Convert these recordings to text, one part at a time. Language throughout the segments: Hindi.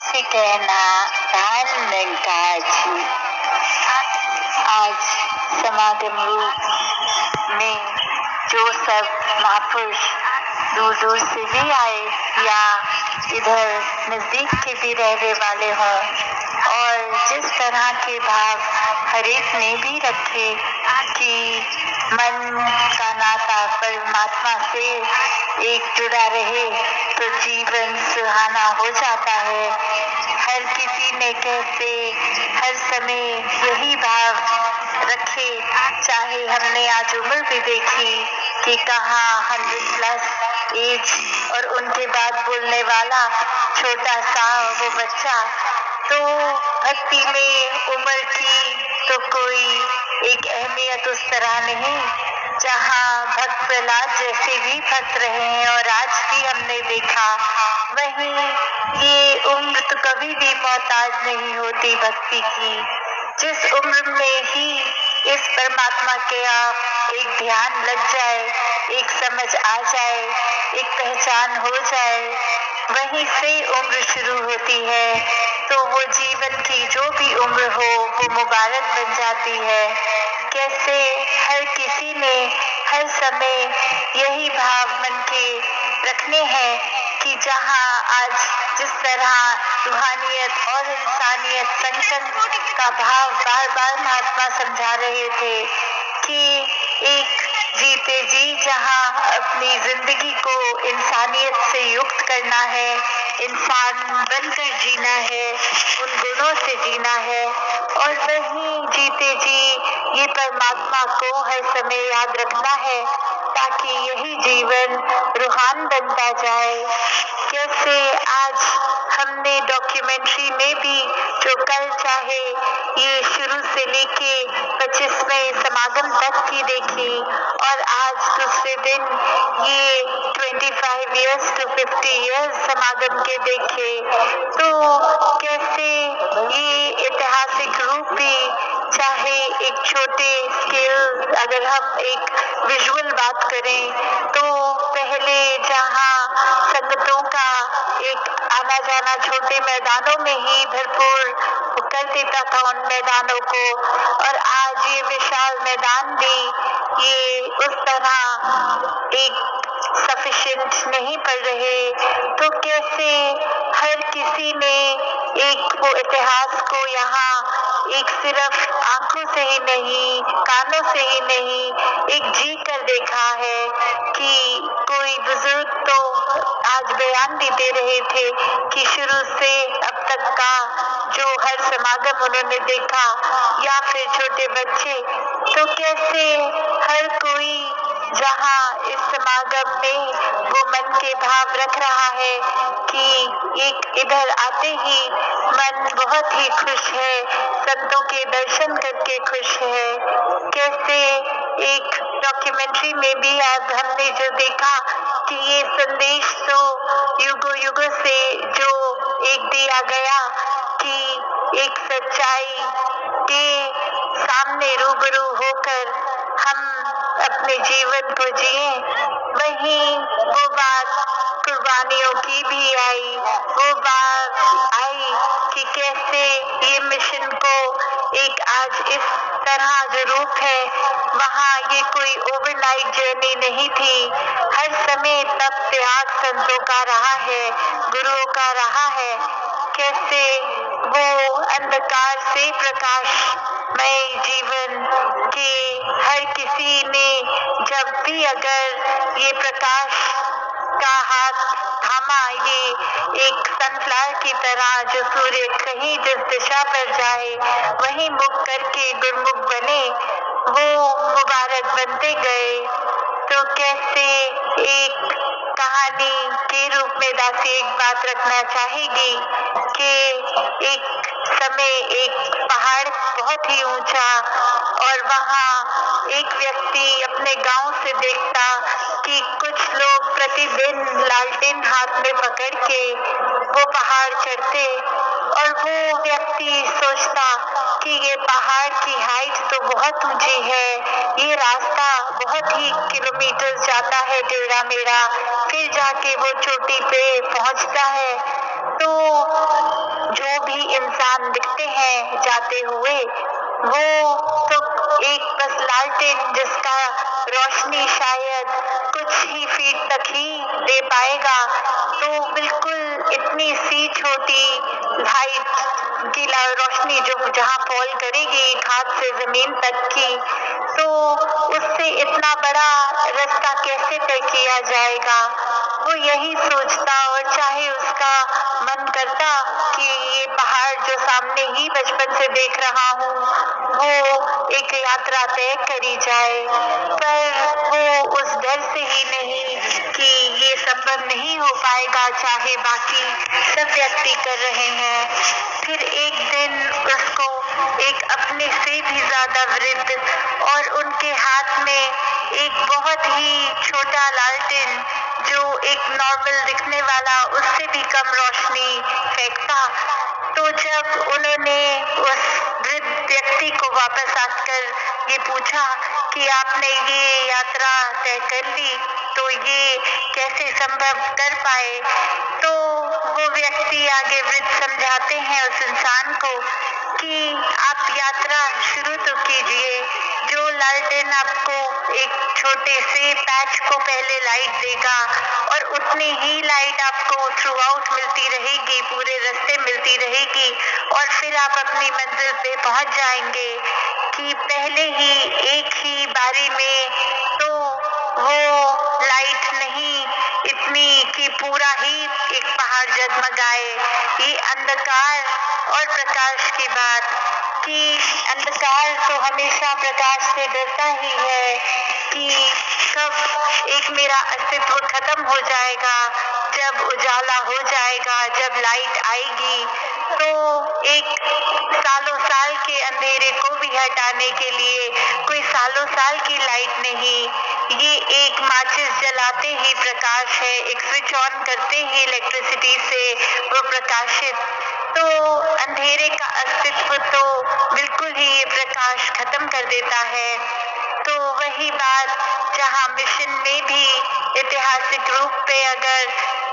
से कहना दान नंकाजी। आज समागम रूप में जो सब महापुरुष दूर दूर से भी आए या इधर नजदीक के भी रहने वाले हों, और जिस तरह के भाव हर एक ने भी रखे कि मन का नाता परमात्मा से एक जुड़ा रहे तो जीवन सुहाना हो जाता है। हर किसी ने कैसे हर समय यही भाव रखे, चाहे हमने आज उम्र भी देखी कि कहाँ 100+ एज और उनके बाद बोलने वाला छोटा सा वो बच्चा। तो भक्ति में उम्र की तो कोई एक अहमियत उस तरह नहीं। जहाँ भक्त प्रहलाद जैसे भी भक्त रहे हैं और आज भी हमने देखा, वहीं ये उम्र तो कभी भी मोहताज नहीं होती भक्ति की। जिस उम्र में ही इस परमात्मा के आप एक ध्यान लग जाए, एक समझ आ जाए, एक पहचान हो जाए, वहीं से उम्र शुरू होती है। तो वो जीवन की जो भी उम्र हो वो मुबारक बन जाती है। कैसे हर किसी ने हर समय यही भाव मन के रखने हैं कि जहाँ आज जिस तरह रूहानियत और इंसानियत संगठन का भाव बार बार महात्मा समझा रहे थे कि एक जीते जी जहाँ अपनी जिंदगी को इंसानियत से युक्त करना है, इंसान बनकर जीना है, उन गुणों से जीना है, और वहीं जीते जी ये परमात्मा को हर समय याद रखना है ताकि यही जीवन रूहान बनता जाए। कैसे आज हमने डॉक्यूमेंट्री में भी जो कल चाहे ये शुरू से लेके 25वें समागम तक की देखी, और आज दूसरे दिन ये 25 years to 50 years समागम के देखे, तो कैसे ये ऐतिहासिक रूप भी, चाहे एक छोटे स्केल अगर हम एक विजुअल बात करें तो पहले जहाँ संगतों का एक आना जाना छोटे मैदानों में ही भरपूर कर देता था उन मैदानों को, और आज ये विशाल मैदान भी ये उस तरह एक सफिशिएंट नहीं पड़ रहे। तो कैसे हर किसी ने एक वो इतिहास को यहाँ एक सिर्फ आंखों से ही नहीं, कानों से ही नहीं, एक जी कर देखा है कि कोई बुजुर्ग तो आज बयान भी दे रहे थे कि शुरू से अब तक का जो हर समागम उन्होंने देखा, या फिर छोटे बच्चे, तो कैसे हर कोई जहाँ इस समागम में वो मन के भाव रख रहा है कि एक इधर आते ही मन बहुत ही खुश है, संतों के दर्शन करके खुश है। कैसे एक डॉक्यूमेंट्री में भी आज हमने जो देखा कि ये संदेश तो युगों युगों से जो एक दिया गया कि एक सच्चाई के सामने रूबरू होकर हम अपने जीवन को जिए, वहीं वो बात कुर्बानियों की भी आई, वो बात आई कि कैसे ये मिशन को एक आज इस तरह जो रूप है, वहाँ ये कोई ओवरनाइट जर्नी नहीं थी। हर समय तब त्याग संतों का रहा है, गुरुओं का रहा है। कैसे वो अंधकार से प्रकाशमय जीवन के हर किसी ने जब भी अगर ये प्रकाश का हाथ थामा, ये एक सनफ्लावर की तरह जो सूर्य कहीं जिस दिशा पर जाए वहीं मुख करके गुरमुख बने, वो मुबारक बनते गए। तो कैसे एक कहानी के रूप में दासी एक बात रखना चाहेगी कि एक समय एक पहाड़ बहुत ही ऊंचा, और वहाँ एक व्यक्ति अपने गांव से देखता कि कुछ लोग प्रतिदिन लालटेन हाथ में पकड़ के वो पहाड़ चढ़ते, और वो व्यक्ति सोचता कि ये पहाड़ की हाइट तो बहुत ऊंची है, ये रास्ता बहुत ही किलोमीटर जाता है टेढ़ा मेढ़ा, फिर जाके वो चोटी पे पहुंचता है। तो इंसान दिखते हैं जाते हुए, वो तो एक बस लालटेन जिसका रोशनी शायद कुछ ही फीट तक ही दे पाएगा। तो बिल्कुल इतनी सी छोटी लाइट की रोशनी जो जहाँ फॉल करेगी एक हाथ से जमीन तक की, तो उससे इतना बड़ा रास्ता कैसे तय किया जाएगा। वो यही सोचता और चाहे उसका मन करता कि ये पहाड़ जो सामने ही बचपन से देख रहा हूँ वो एक यात्रा तय करी जाए, पर वो उस डर से ही नहीं कि ये संभव नहीं हो पाएगा चाहे बाकी सब व्यक्ति कर रहे हैं। फिर एक दिन उसको एक अपने से भी ज्यादा वृद्ध और उनके हाथ में एक बहुत ही छोटा लालटेन जो एक नॉर्मल दिखने वाला उससे भी कम रोशनी फेंकता। तो जब उन्होंने उस वृद्ध व्यक्ति को वापस आकर ये पूछा कि आपने ये यात्रा तय कर ली तो ये कैसे संभव कर पाए, तो वो व्यक्ति आगे वृद्ध समझाते हैं उस इंसान को कि आप यात्रा शुरू तो कीजिए। जो लालटेन आपको एक छोटे से पैच को पहले लाइट देगा और उतनी ही लाइट आपको थ्रू आउट मिलती रहेगी, पूरे रास्ते मिलती रहेगी और फिर आप अपनी मंजिल पे पहुंच जाएंगे कि पहले ही एक ही बारी में तो वो लाइट नहीं इतनी कि पूरा ही एक पहाड़ जगमगाए। ये अंधकार और प्रकाश की बात कि अंधकार तो हमेशा प्रकाश से डरता ही है कि कब एक मेरा अस्तित्व खत्म हो जाएगा, जब उजाला हो जाएगा, जब लाइट आएगी तो एक सालों साल के अंधेरे को भी हटाने के लिए कोई सालों साल की लाइट नहीं, ये एक माचिस जलाते ही प्रकाश है, एक स्विच ऑन करते ही इलेक्ट्रिसिटी से वो प्रकाशित, तो अंधेरे का अस्तित्व तो बिल्कुल ही ये प्रकाश खत्म कर देता है। तो वही बात जहाँ मिशन में भी ऐतिहासिक रूप पे अगर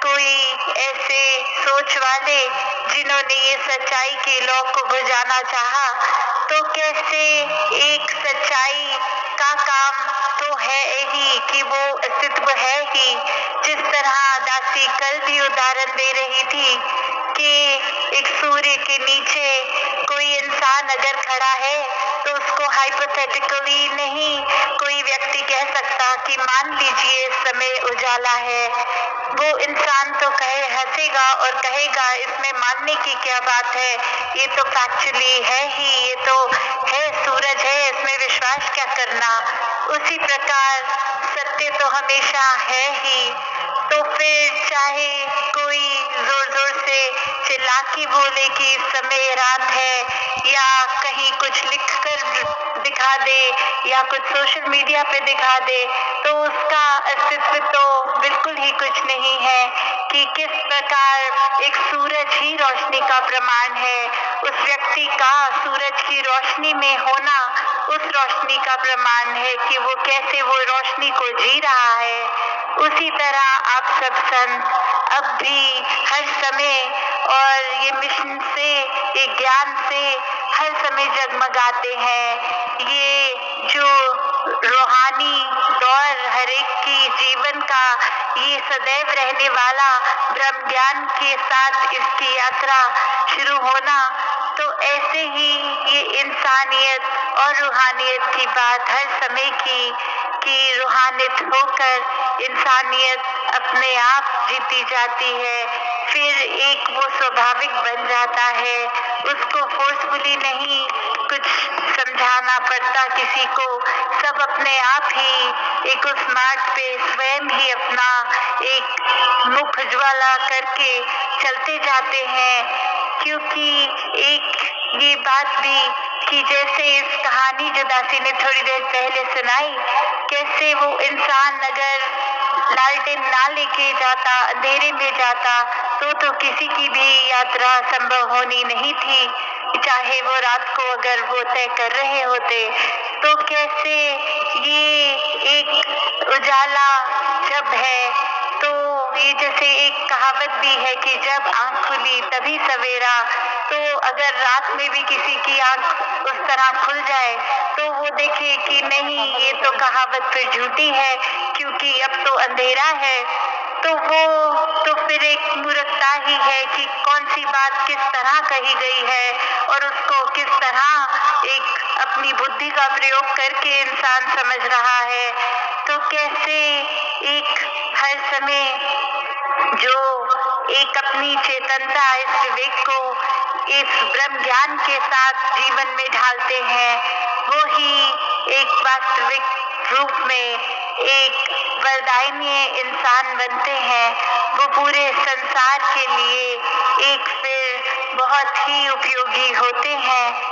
कोई ऐसे सोच वाले जिन्होंने ये सच्चाई के लॉ को बुझाना चाहा, तो कैसे एक सच्चाई का काम तो है ही कि वो अस्तित्व है ही, जिस तरह दासी कल भी उदाहरण दे रही थी कि एक सूर्य के नीचे कोई इंसान अगर खड़ा है तो उसको हाइपोथेटिकली नहीं कोई व्यक्ति कह सकता कि मान लीजिए इस समय उजाला है, वो इंसान तो कहे हंसेगा और कहेगा इसमें मानने की क्या बात है, ये तो फैक्चुअली है ही, ये तो है सूरज है, इसमें विश्वास क्या करना। उसी प्रकार सत्य तो हमेशा है ही, तो फिर चाहे कोई जोर जोर से चिल्ला के बोले कि इस समय रात है या कहीं कुछ लिख कर दिखा दे या कुछ सोशल मीडिया पे दिखा दे, तो उसका अस्तित्व तो बिल्कुल ही कुछ नहीं है कि किस प्रकार एक सूरज ही रोशनी का प्रमाण है, उस व्यक्ति का सूरज की रोशनी में होना उस रोशनी का प्रमाण है कि वो कैसे वो रोशनी को जी रहा है। उसी तरह आप सब संत अब भी हर समय और ये मिशन से, ये ज्ञान से हर समय जगमगाते हैं। ये जो रूहानी दौर हर एक की जीवन का ये सदैव रहने वाला ब्रह्म ज्ञान के साथ इसकी यात्रा शुरू होना, तो ऐसे ही ये इंसानियत और रूहानियत की बात हर समय की कि रूहानियत होकर इंसानियत अपने आप जीती जाती है, फिर एक वो स्वाभाविक बन जाता है, उसको फोर्सफुली नहीं कुछ समझाना पड़ता किसी को, सब अपने आप ही एक उस मार्ग पे स्वयं ही अपना एक मुख उज्ज्वला करके चलते जाते हैं। क्योंकि एक ये बात भी कि जैसे इस कहानी जो दासी ने थोड़ी देर पहले सुनाई, कैसे वो इंसान अगर लालटेन ना लेके जाता, अंधेरे में जाता, तो किसी की भी यात्रा संभव होनी नहीं थी, चाहे वो रात को अगर वो तय कर रहे होते। तो कैसे ये एक उजाला जब है तो ये जैसे एक कहावत भी है कि जब आँख खुली तभी सवेरा, तो अगर रात में भी किसी की आँख उस तरह खुल जाए तो वो देखे कि नहीं, ये तो कहावत फिर झूठी है, क्योंकि अब तो अंधेरा है। तो वो तो फिर एक मूर्खता ही है कि कौन सी बात किस तरह कही गई है और उसको किस तरह एक अपनी बुद्धि का प्रयोग करके इंसान समझ रहा है। तो कैसे एक हर समय जो एक अपनी चेतनता, इस विवेक को इस ब्रह्म ज्ञान के साथ जीवन में ढालते हैं, वो ही एक वास्तविक रूप में एक वरदायनीय इंसान बनते हैं। वो पूरे संसार के लिए एक फिर बहुत ही उपयोगी होते हैं।